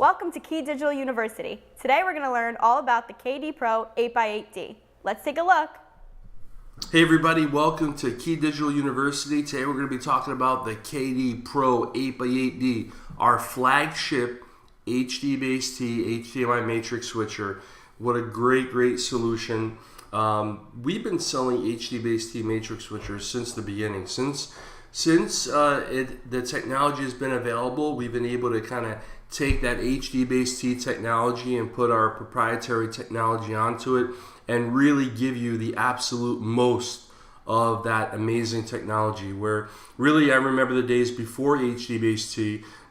Welcome to Key Digital University. Today we're going to learn all about the KD-PRO8x8D. Let's take a look. Hey everybody, welcome to Key Digital University. Today we're going to be talking about the KD-PRO8x8D, our flagship HD-based HDMI matrix switcher. What a great solution. We've been selling HD-based matrix switchers since the beginning. Since the technology has been available, we've been able to kind of take that HD-based technology and put our proprietary technology onto it and really give you the absolute most of that amazing technology. Where really I remember the days before HD-based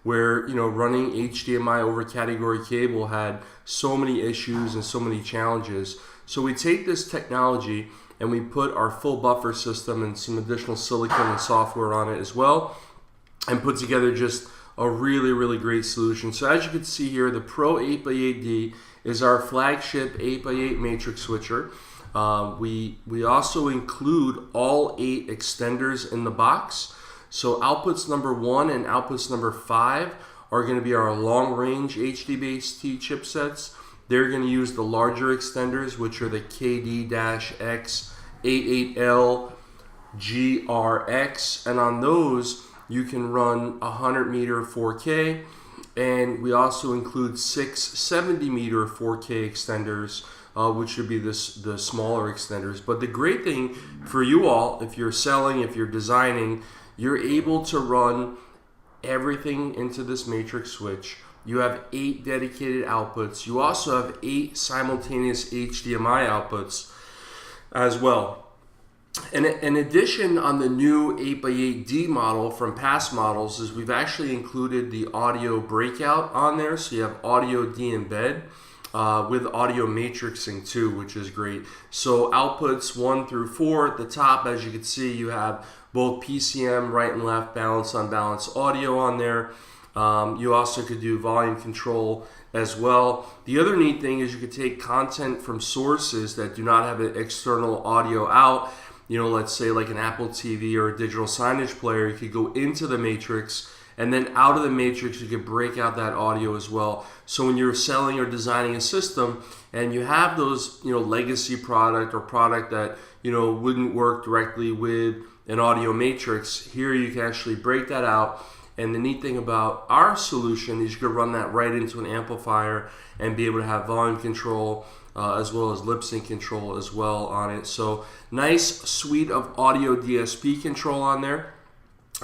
where running HDMI over category cable had so many issues and so many challenges. So we take this technology and we put our full buffer system and some additional silicon and software on it as well, and put together just a really great solution. So as you can see here, the Pro8x8D is our flagship 8x8 matrix switcher. We also include all 8 extenders in the box. So outputs number 1 and outputs number 5 are going to be our long-range HD-based chipsets. They're going to use the larger extenders, which are the KD-PRO8x8D GRX, and on those you can run 100 meter 4K, and we also include 6 70 meter 4K extenders, which would be the smaller extenders. But the great thing for you all, if you're selling, if you're designing, you're able to run everything into this matrix switch. You have 8 dedicated outputs. You also have 8 simultaneous HDMI outputs as well. And in addition, on the new 8x8D model from past models, is we've actually included the audio breakout on there. So you have audio De-Embed with audio matrixing too, which is great. So outputs 1 through 4 at the top, as you can see, you have both PCM, right and left, balance, unbalanced audio on there. You also could do volume control as well. The other neat thing is you could take content from sources that do not have an external audio out. Let's say like an Apple TV or a digital signage player. You could go into the matrix, and then out of the matrix you could break out that audio as well. So when you're selling or designing a system and you have those legacy product or product that wouldn't work directly with an audio matrix, here you can actually break that out. And the neat thing about our solution is you could run that right into an amplifier and be able to have volume control as well as lip sync control as well on it. So nice suite of audio DSP control on there.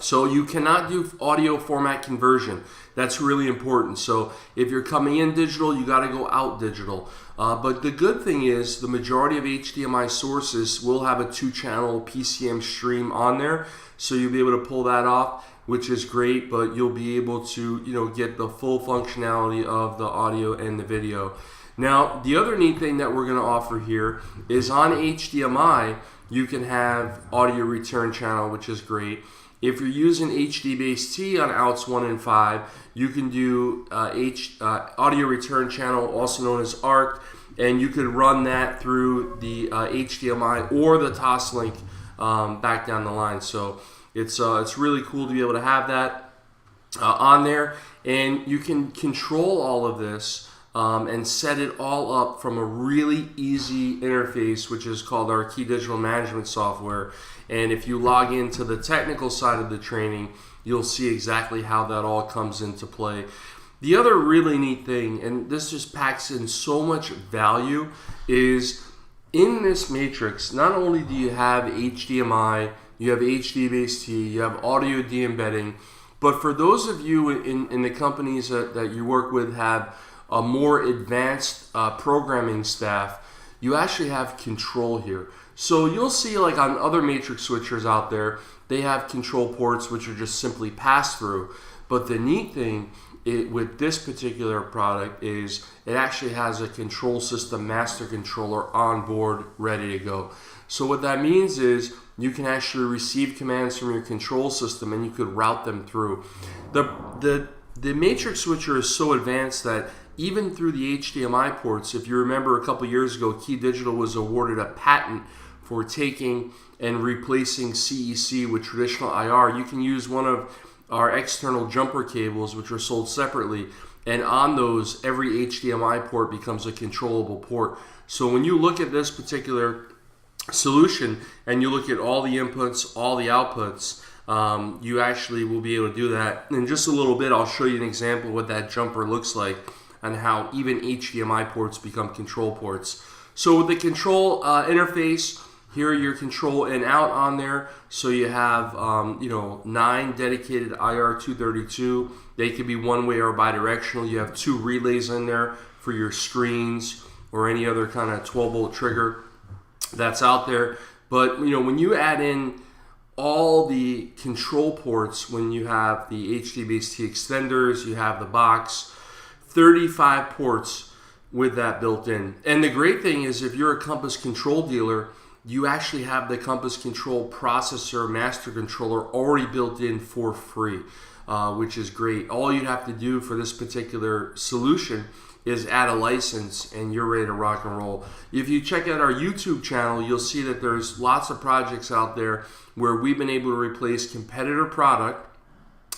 So you cannot do audio format conversion. That's really important. So if you're coming in digital, you got to go out digital. But the good thing is the majority of HDMI sources will have a 2-channel PCM stream on there. So you'll be able to pull that off, which is great, but you'll be able to get the full functionality of the audio and the video. Now, the other neat thing that we're going to offer here is on HDMI, you can have audio return channel, which is great. If you're using HD-based on outs 1 and 5, you can do audio return channel, also known as ARC, and you could run that through the HDMI or the Toslink back down the line. So it's really cool to be able to have that on there, and you can control all of this and set it all up from a really easy interface, which is called our Key Digital Management software. And if you log into the technical side of the training, you'll see exactly how that all comes into play. The other really neat thing, and this just packs in so much value, is in this matrix, not only do you have HDMI, you have HD-based you have audio de-embedding, but for those of you in the companies that you work with have a more advanced programming staff, you actually have control here. So you'll see like on other matrix switchers out there, they have control ports which are just simply pass-through. But the neat thing with this particular product is it actually has a control system master controller on board ready to go. So what that means is you can actually receive commands from your control system and you could route them through. The matrix switcher is so advanced that even through the HDMI ports, if you remember a couple years ago, Key Digital was awarded a patent for taking and replacing CEC with traditional IR. You can use one of our external jumper cables, which are sold separately, And on those, every HDMI port becomes a controllable port. So when you look at this particular solution and you look at all the inputs, all the outputs, you actually will be able to do that. In just a little bit, I'll show you an example of what that jumper looks like and how even HDMI ports become control ports. So with the control interface, here are your control in out on there. So you have 9 dedicated IR232. They could be one way or bidirectional. You have 2 relays in there for your screens or any other kind of 12-volt trigger that's out there. But when you add in all the control ports, when you have the HDBaseT extenders, you have the box, 35 ports with that built in. And the great thing is, if you're a Compass Control dealer, you actually have the Compass Control processor master controller already built in for free, which is great. All you have to do for this particular solution is add a license and you're ready to rock and roll. If you check out our YouTube channel, you'll see that there's lots of projects out there where we've been able to replace competitor product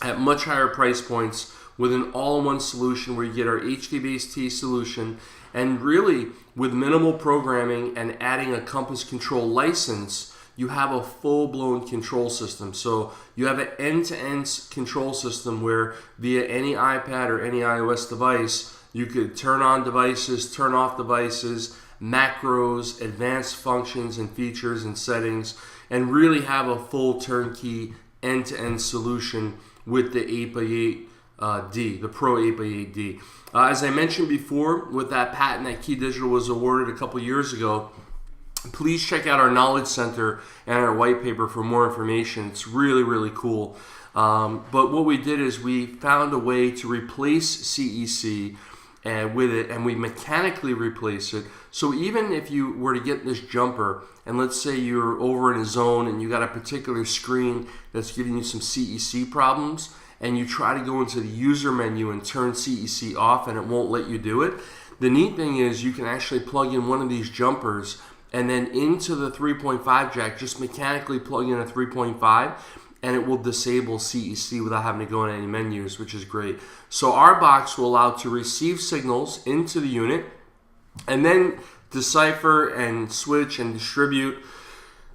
at much higher price points with an all-in-one solution where you get our HDBaseT solution, and really with minimal programming and adding a Compass Control license, you have a full-blown control system. So you have an end-to-end control system where via any iPad or any iOS device, you could turn on devices, turn off devices, macros, advanced functions and features and settings, and really have a full turnkey end-to-end solution with the 8x8D, the Pro 8x8D. As I mentioned before, with that patent that Key Digital was awarded a couple years ago, please check out our Knowledge Center and our white paper for more information. It's really, really cool. But what we did is we found a way to replace CEC with it, and we mechanically replace it. So even if you were to get this jumper, and let's say you're over in a zone and you got a particular screen that's giving you some CEC problems, and you try to go into the user menu and turn CEC off and it won't let you do it, the neat thing is you can actually plug in one of these jumpers and then into the 3.5 jack, just mechanically plug in a 3.5, and it will disable CEC without having to go in any menus, which is great. So our box will allow to receive signals into the unit and then decipher and switch and distribute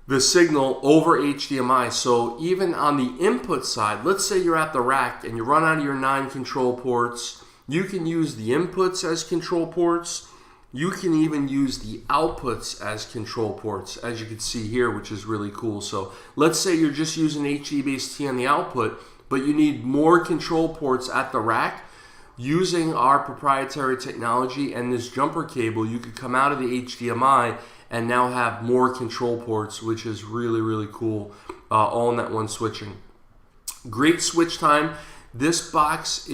the signal over HDMI. So even on the input side, let's say you're at the rack and you run out of your 9 control ports, you can use the inputs as control ports. You can even use the outputs as control ports, as you can see here, which is really cool. So let's say you're just using HDBaseT on the output, but you need more control ports at the rack. Using our proprietary technology and this jumper cable, you could come out of the HDMI and now have more control ports, which is really, really cool, all in that one switching. Great switch time. This box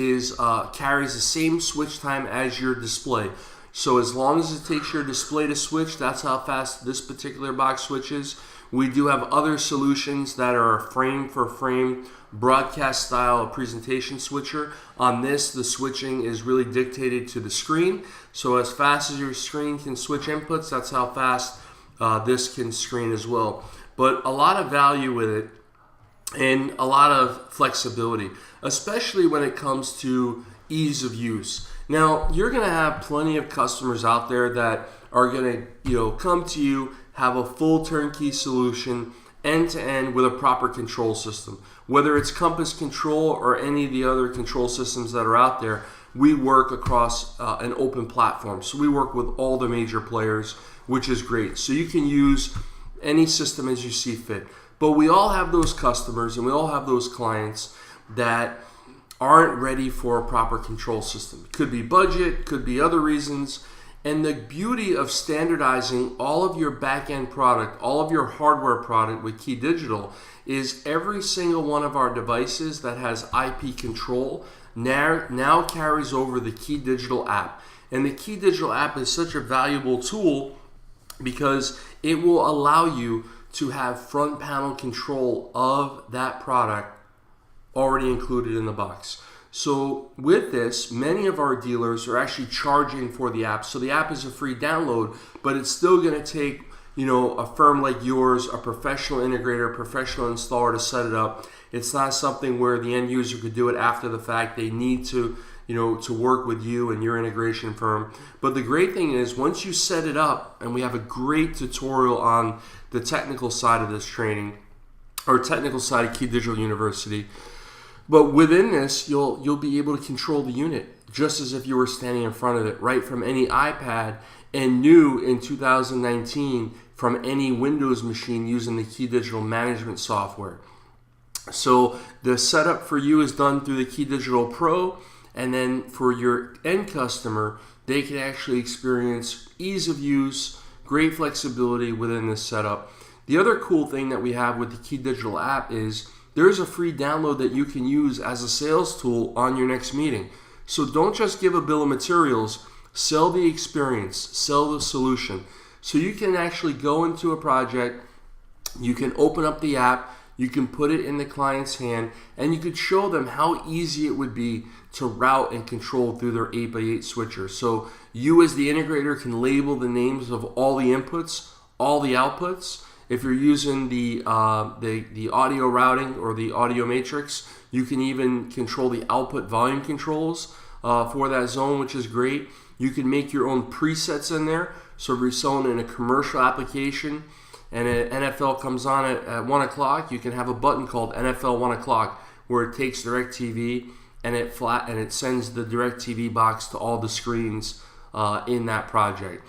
carries the same switch time as your display. So as long as it takes your display to switch, that's how fast this particular box switches. We do have other solutions that are a frame-for-frame broadcast style presentation switcher. On this, the switching is really dictated to the screen. So as fast as your screen can switch inputs, that's how fast this can screen as well. But a lot of value with it and a lot of flexibility, especially when it comes to ease of use. Now, you're going to have plenty of customers out there that are going to, come to you, have a full turnkey solution, end-to-end with a proper control system. Whether it's Compass Control or any of the other control systems that are out there, we work across an open platform. So we work with all the major players, which is great. So you can use any system as you see fit. But we all have those customers and we all have those clients that aren't ready for a proper control system. Could be budget, could be other reasons. And the beauty of standardizing all of your back-end product, all of your hardware product with Key Digital is every single one of our devices that has IP control now carries over the Key Digital app. And the Key Digital app is such a valuable tool because it will allow you to have front panel control of that product already included in the box. So with this, many of our dealers are actually charging for the app. So the app is a free download, but it's still going to take, a firm like yours, a professional integrator, professional installer to set it up. It's not something where the end user could do it after the fact. They need to, to work with you and your integration firm. But the great thing is, once you set it up, and we have a great tutorial on the technical side of this training, or technical side of Key Digital University. But within this, you'll be able to control the unit just as if you were standing in front of it, right from any iPad, and new in 2019 from any Windows machine using the Key Digital management software. So the setup for you is done through the Key Digital Pro, and then for your end customer, they can actually experience ease of use, great flexibility within this setup. The other cool thing that we have with the Key Digital app is there's a free download that you can use as a sales tool on your next meeting. So don't just give a bill of materials, sell the experience, sell the solution. So you can actually go into a project, you can open up the app, you can put it in the client's hand, and you could show them how easy it would be to route and control through their 8x8 switcher. So you as the integrator can label the names of all the inputs, all the outputs. If you're using the audio routing or the audio matrix, you can even control the output volume controls for that zone, which is great. You can make your own presets in there. So if you're selling in a commercial application and an NFL comes on at 1 o'clock, you can have a button called NFL 1 o'clock where it takes DirecTV and it sends the DirecTV box to all the screens in that project.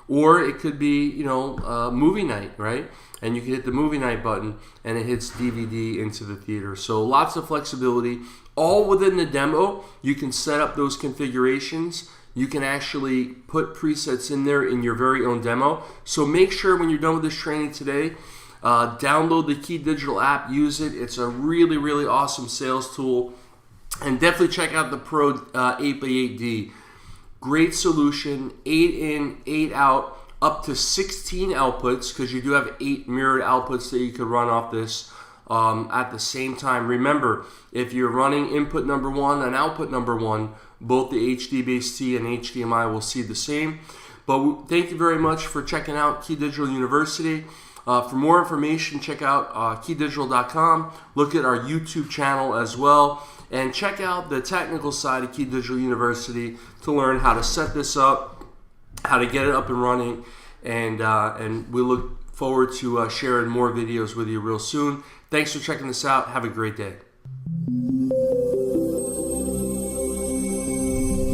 Or it could be, movie night, right? And you can hit the movie night button and it hits DVD into the theater. So lots of flexibility. All within the demo, you can set up those configurations. You can actually put presets in there in your very own demo. So make sure when you're done with this training today, download the Key Digital app, use it. It's a really, really awesome sales tool. And definitely check out the Pro 8x8D. Great solution, 8 in, 8 out, up to 16 outputs, because you do have 8 mirrored outputs that you could run off this at the same time. Remember, if you're running input number 1 and output number 1, both the HDBaseT and HDMI will see the same. But thank you very much for checking out Key Digital University. For more information, check out keydigital.com. Look at our YouTube channel as well. And check out the technical side of Key Digital University to learn how to set this up, how to get it up and running. And we look forward to sharing more videos with you real soon. Thanks for checking this out. Have a great day.